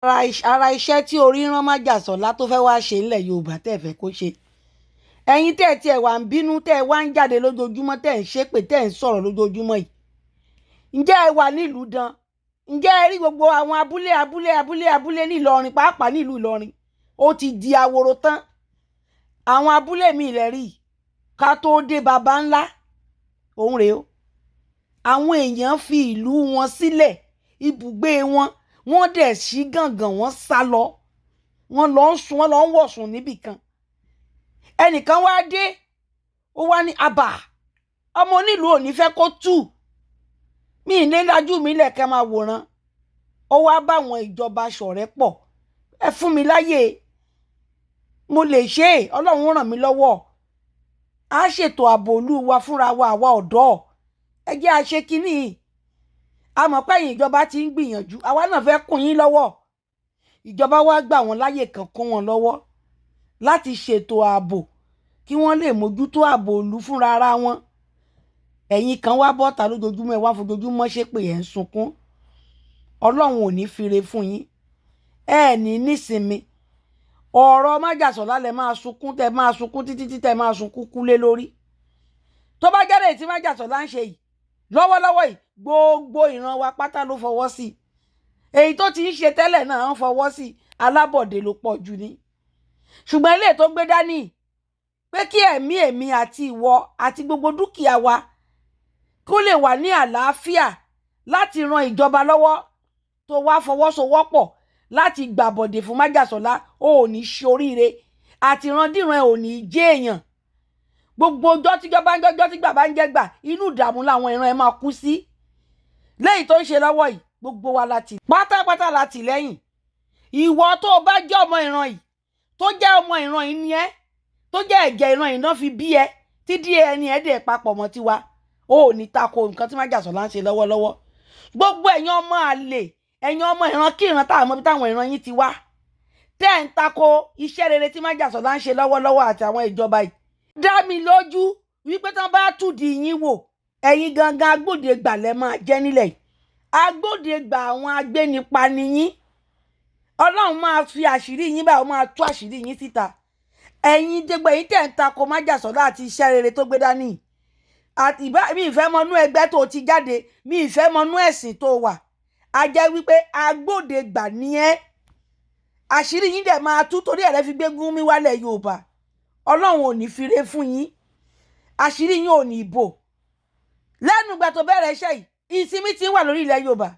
ara iṣẹ́ tí orí rán Májàsọ́lá tó fẹ́ wá ṣe nílẹ̀ Yorùbá tẹ́ fẹ́ kó ṣe. Ẹ̀yin tẹ́ tiẹ̀ wá ń bínú tẹ́ wá ń jáde lójoojúmọ́ tẹ́ ń ṣépè tẹ́ ń sọ̀rọ̀ lójoojúmọ́ yìí. Ǹjẹ́ ẹ wà nílùú dán? Ǹjẹ́ ẹ rí gbogbo àwọn abúlé nílọrin, pàápàá nílùú Ìlọrin? Ó ti di ahoro tán. Àwọn abúlé mi ilẹ̀ rí ká tó dé baba ńlá. Òun rèé o. Àwọn èèyàn fi ìlú wọn sílẹ̀, ibùgbé wọn, wọ́n dẹ̀ sí gàngàn, wọ́n sá lọ. Wọ́n lọ ń wọ̀sùn níbì kan. Ẹnìkan wá dé, ó wá ní àbà ọmọ onílùú ò ní fẹ́ kó tú. Mi ì ní lajú mi lẹ̀kẹ́ máa wòran. Ó wá bá àwọn ìjọba ṣọ̀rẹ́ pọ̀. Ẹ fún mi láyè, mo lè ṣe é, Ọlọ́run ràn mí lọ́wọ́. A ṣètò ààbò ìlú wa fúnra wa, àwa ọ̀dọ́. Ẹ jẹ́ a ṣe kínní. A mọ̀ pé ẹ̀yin ìjọba ti ń gbìyànjú, àwa náà fẹ́ kún yín lọ́wọ́. Ìjọba wa gbà wọ́n láyè kan kún wọn lọ́wọ́ láti ṣètò ààbò kí wọ́n lè mójútó ààbò ìlú fúnra ara wọn. Ẹ̀yin kan wá bọ́ta lójoojúmọ́, ẹ wá fojoojúmọ́ ṣépè ẹ̀ ń sunkún. Ọlọ́run ò ní fire fún yín. Ẹ ní nísinmi. Ọ̀rọ̀ Májàsọ́lá lẹ máa sunkún, tẹ máa sunkún títí tẹ máa sunkún kúlé lórí. Tó bá jẹ́rè tí Májàsọ́lá ń ṣe yìí lọ́wọ́lọ́wọ́ yìí, gbogbo ìran wa pátá ló fọwọ́ sí. Èyí tó ti ń ṣe tẹ́lẹ̀ náà ń fọwọ́ sí. Alábọ̀dé ló pọ̀ jù ní. Ṣùgbọ́n ilé tó gbé dání pé kí ẹ̀mí èmi àti ìwọ àti gbogbo dúkìá wa kó lè wà ní àlàáfíà láti ran ìjọba lọ́wọ́, tó wá fọwọ́sowọ́pọ̀ láti gbàbọ̀dè fún Májàsọ́lá, ó ò ní ṣoríire àti ìrandíran ẹ̀ ò ní jẹ́ èèyàn. Gbogbo ọjọ́ tí gbà bá ń jẹ́ gbà, inú ìdààmú làwọn ìran ẹ̀ máa kú sí. Lẹ́yìn tó ń ṣe lọ́wọ́ yìí, gbogbo wa láti pátápátá láti lẹ́yìn. Ìwọ tó o bá jẹ́ ọmọ ìran yìí, tó jẹ́ ọmọ ìran yìí ni ẹ́, tó jẹ́ ẹ̀jẹ̀ ìran yìí náà fi bí ẹ, tí DNA ẹ̀ dẹ̀ papọ̀ mọ́ tiwa, ó ò ní tako nǹkan tí Májàsọ́lá ń ṣe lọ́wọ́lọ́wọ́. Gbogbo ẹ̀yin ọmọ àlè, ẹ̀yin ọmọ ìran kí ìran táwọn ọmọ táwọn ìran yín ti wá, tẹ́ ń tako iṣẹ́ rere tí Májàsọ́lá ń ṣe lọ́wọ́lọ́wọ́ àti àwọn ìjọba yìí. Dá mi lójú wípé tán bá túdì yín wò, ẹ̀yin gangan agbódegbà lẹ máa jẹ́ nílẹ̀ yìí. Agbódegbà àwọn agbénipa ni yín. Ọlọ́run máa fi àṣírí yín báyìí, ó máa tú àṣírí yín síta. Ẹ̀yin dégbò yín tẹ́ ń tako Májàsọ́lá àti iṣẹ́ rere tó gbé dání. Mi ìfẹ́ mọnú ẹgbẹ́ tó ti jáde, mi ìfẹ́ mọnú ẹ̀sìn tó wà. A jẹ́ wípé agbódegbà ni ẹ́. Àṣírí yín dẹ̀ máa tú, torí ẹ̀rẹ́ fi gbé Gúnmi wálẹ̀ Yorùbá. Ọlọ́run ò ní fire fún yín. Àṣírí yín ò ní bò. Lẹ́nu ìgbà tó bẹ̀rẹ̀ iṣẹ́ yìí, ìsinmi ti wà lórí ilẹ̀ Yorùbá.